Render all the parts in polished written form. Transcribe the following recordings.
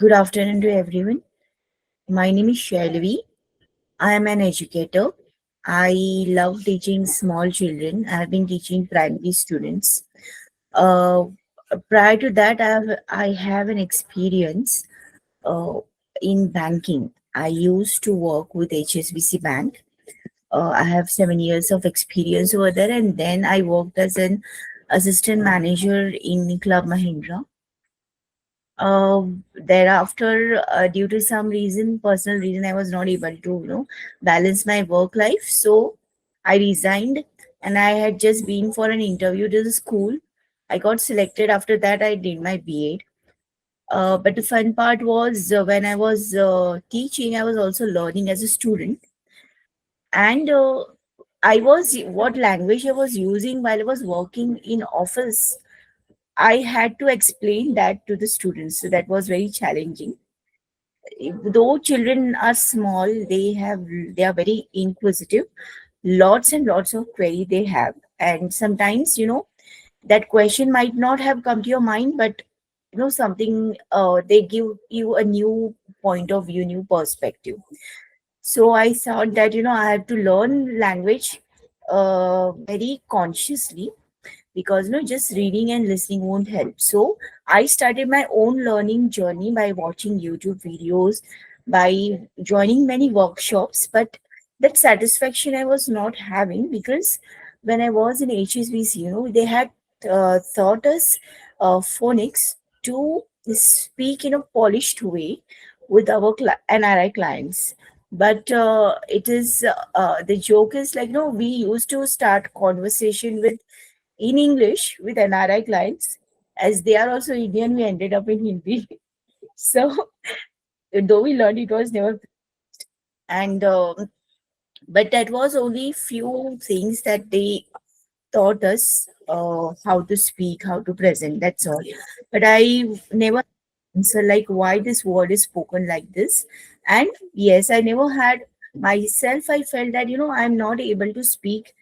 Good afternoon to everyone. My name is Sher Levi. I am an educator. I love teaching small children. I have been teaching primary students. Uh, Prior to that, I have an experience uh, in banking. I used to work with HSBC Bank. I have 7 years of experience over there, and then I worked as an assistant manager in Club Mahindra. Thereafter, due to some reason, personal reason, I was not able to, balance my work life. So I resigned, and I had just been for an interview to the school. I got selected. After that, I did my B.Ed. But the fun part was when I was teaching, I was also learning as a student, and I was what language I was using while I was working in office. I had to explain that to the students, so that was very challenging. Though children are small, they are very inquisitive. Lots and lots of query they have, and sometimes that question might not have come to your mind, but something they give you a new point of view, new perspective. So I thought that I have to learn language very consciously, because just reading and listening won't help. So I started my own learning journey by watching YouTube videos, by joining many workshops. But that satisfaction I was not having, because when I was in HSBC, they had taught us phonics to speak in a polished way with our NRI clients. But it is the joke is like, no, we used to start conversation with in English with NRI clients. As they are also Indian, we ended up in Hindi. So though we learned, it was never, and but that was only few things that they taught us, how to speak, how to present. That's all. But I never answer like why this word is spoken like this. And yes, I never had myself. I felt that I'm not able to speak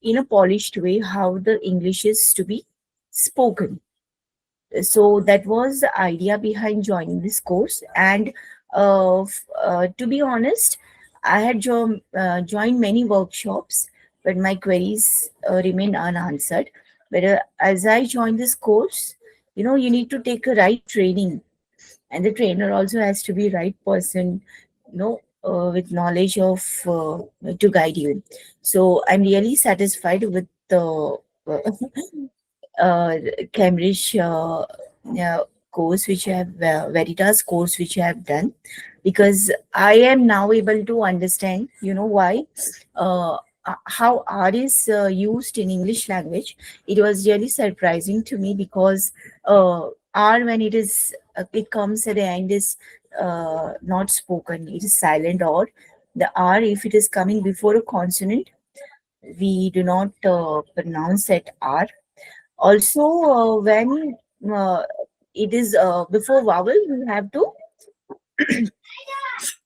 in a polished way how the English is to be spoken. So that was the idea behind joining this course. And to be honest, I had joined many workshops, but my queries remained unanswered. But as I joined this course, you need to take a right training, and the trainer also has to be right person, with knowledge of to guide you. So I'm really satisfied with the uh, Cambridge course which I have, Veritas course which I have done, because I am now able to understand, why, uh, how R is used in English language. It was really surprising to me, because R, when it comes at the end, is not spoken, it is silent, or the R, if it is coming before a consonant, we do not pronounce that R. Also, when uh, it is before vowel, we have to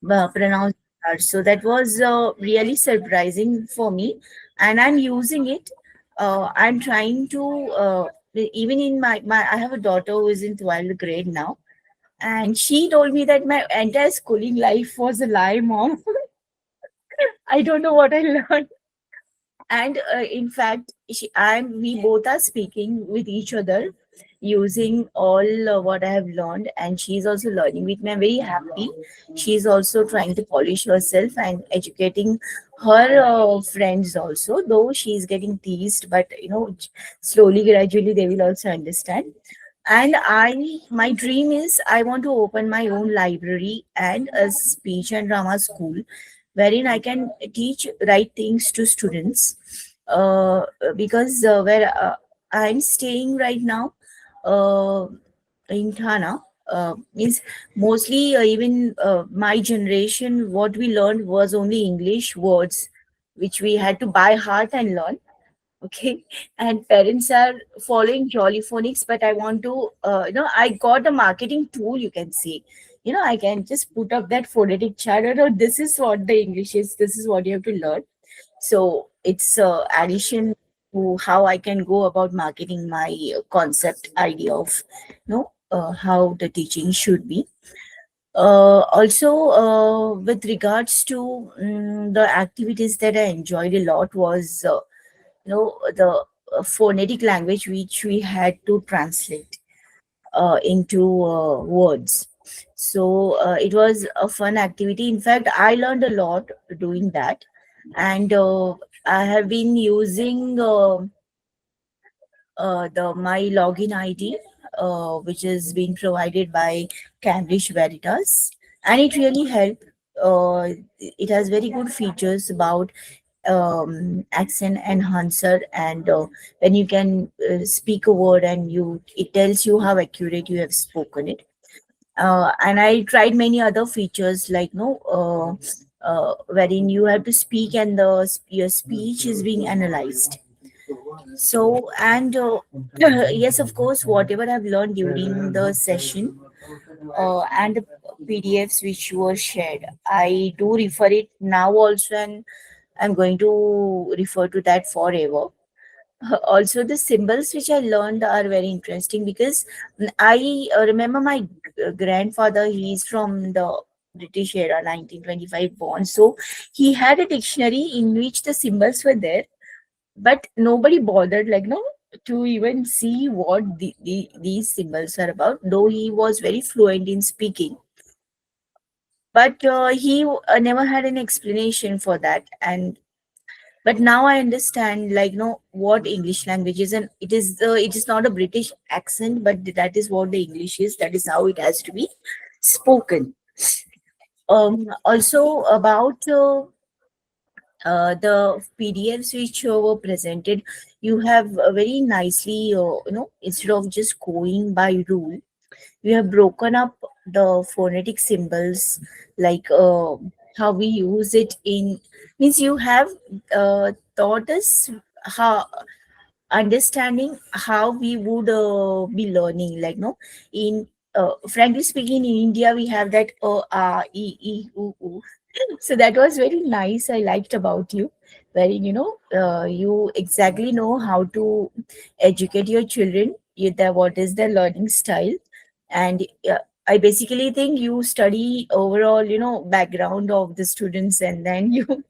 pronounce R. So that was really surprising for me, and I'm using it. I'm trying to even in my I have a daughter who is in 12th grade now, and she told me that my entire schooling life was a lie, mom. I don't know what I learned. And in fact, we both are speaking with each other using all what I have learned, and she's also learning with me. I'm very happy. She's also trying to polish herself and educating her friends also, though she's getting teased, but slowly, gradually, they will also understand. And my dream is I want to open my own library and a speech and drama school, wherein I can teach right things to students. Because where I'm staying right now, uh, in Thana, means mostly even my generation, what we learned was only English words, which we had to by heart and learn. Okay, and parents are following jolly phonics, but I want to I got a marketing tool, you can see. I can just put up that phonetic chart, this is what the English is, this is what you have to learn. So it's addition to how I can go about marketing my concept idea of how the teaching should be. Also, with regards to the activities that I enjoyed a lot was, the phonetic language which we had to translate into words. So it was a fun activity. In fact, I learned a lot doing that, and I have been using the my login ID, which is being provided by Cambridge Veritas, and it really helped. It has very good features about accent enhancer, and when you can speak a word and it tells you how accurate you have spoken it. And I tried many other features like no. Wherein you have to speak and your speech is being analyzed. So, and yes, of course, whatever I've learned during the session and the PDFs which were shared, I do refer it now also, and I'm going to refer to that forever. Also, the symbols which I learned are very interesting because I remember my grandfather, he's from the British era, 1925 born. So he had a dictionary in which the symbols were there, but nobody bothered like no to even see what these symbols are about, though he was very fluent in speaking, but he never had an explanation for that. And but now I understand like no what English language is, and it is not a British accent, but that is what the English is, that is how it has to be spoken. Also about the PDFs which were presented, you have very nicely, instead of just going by rule, you have broken up the phonetic symbols, like how we use it in, means you have taught us how, understanding how we would be learning, like no in frankly speaking, in India we have that so that was very nice. I liked about you, wherein you exactly know how to educate your children. What is their learning style, and I basically think you study overall, background of the students, and then you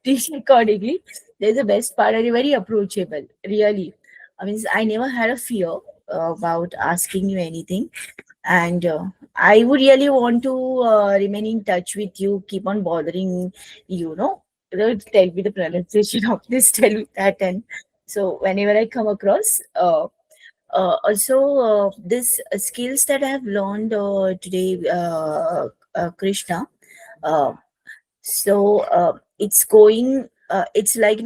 teach accordingly. There's the best part, and you're very approachable. Really, I mean, I never had a fear about asking you anything, and I would really want to remain in touch with you, keep on bothering tell me the pronunciation of this, tell me that. And so whenever I come across also this skills that I have learned today, Krishna, uh, so it's going it's like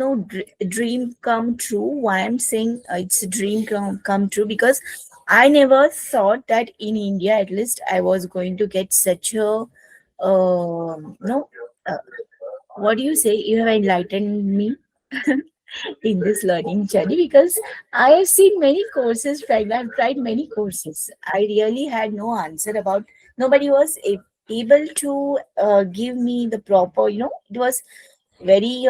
dream come true. Why I'm saying it's a dream come true, because I never thought that in India at least I was going to get such a no uh, what do you say, you have enlightened me in this learning journey, because I have seen many courses, right? I've tried many courses. I really had no answer about, nobody was able to give me the proper, it was very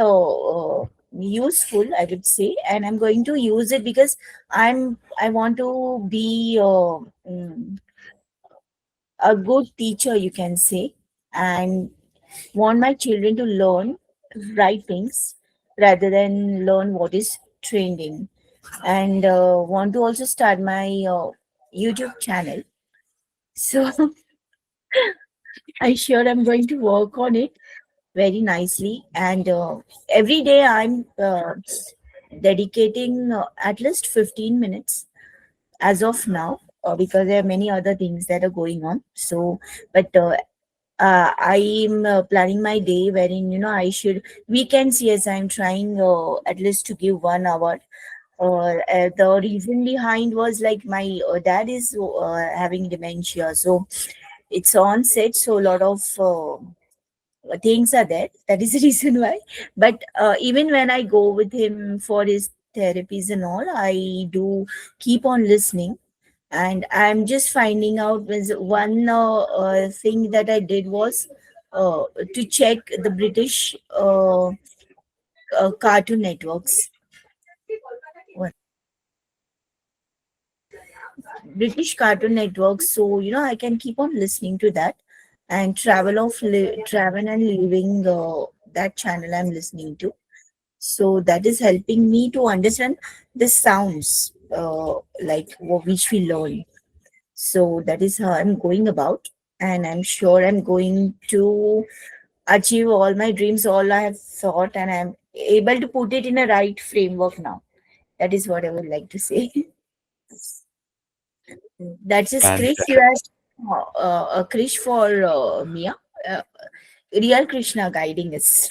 useful, I would say, and I'm going to use it because I want to be a good teacher, you can say, and want my children to learn right things rather than learn what is trending, and want to also start my YouTube channel. So I sure I'm going to work on it very nicely, and every day I'm dedicating at least 15 minutes as of now, because there are many other things that are going on. So but I'm planning my day wherein I should weekends, yes, I'm trying at least to give 1 hour. The reason behind was like my dad is having dementia, so it's on set, so a lot of things are there. That is the reason why. But even when I go with him for his therapies and all, I do keep on listening. And I'm just finding out, was one thing that I did was to check the British cartoon networks. What? British cartoon networks. So I can keep on listening to that, and travel and living, that channel I'm listening to. So that is helping me to understand the sounds, which we learn. So that is how I'm going about, and I'm sure I'm going to achieve all my dreams, all I have thought, and I'm able to put it in a right framework now. That is what I would like to say. That's just Krish. You Fantastic. asked Krish for Mia. Uh, Real Krishna guiding us.